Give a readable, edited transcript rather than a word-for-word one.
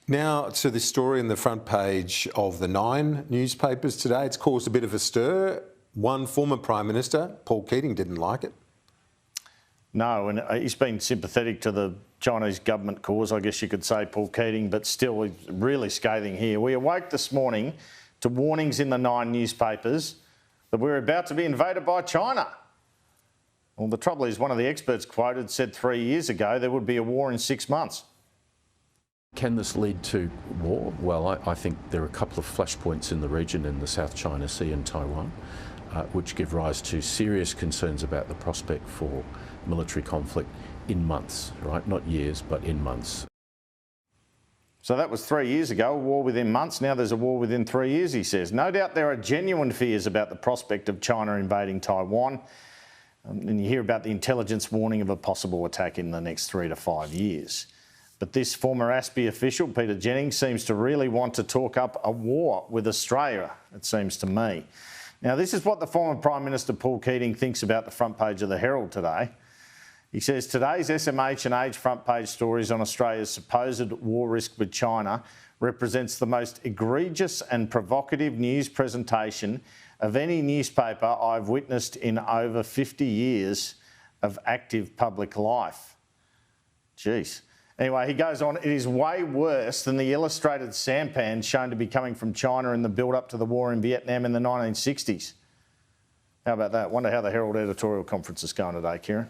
Now to the story on the front page of the Nine newspapers today. It's caused a bit of a stir. One former Prime Minister, Paul Keating, didn't like it. No, and he's been sympathetic to the Chinese government cause, I guess you could say, Paul Keating, but still he's really scathing here. We awoke this morning to warnings in the Nine newspapers that we're about to be invaded by China. Well, the trouble is one of the experts quoted said 3 years ago there would be a war in 6 months. Can this lead to war? Well, I think there are a couple of flashpoints in the region in the South China Sea and Taiwan, which give rise to serious concerns about the prospect for military conflict in months, right? Not years, but in months. So that was 3 years ago, a war within months. Now there's a war within 3 years, he says. No doubt there are genuine fears about the prospect of China invading Taiwan. And you hear about the intelligence warning of a possible attack in the next 3 to 5 years. But this former ASPI official, Peter Jennings, seems to really want to talk up a war with Australia, it seems to me. Now, this is what the former Prime Minister Paul Keating thinks about the front page of the Herald today. He says, today's SMH and Age front page stories on Australia's supposed war risk with China represents the most egregious and provocative news presentation of any newspaper I've witnessed in over 50 years of active public life. Jeez. Anyway, he goes on, it is way worse than the illustrated sampans shown to be coming from China in the build-up to the war in Vietnam in the 1960s. How about that? Wonder how the Herald editorial conference is going today, Kieran.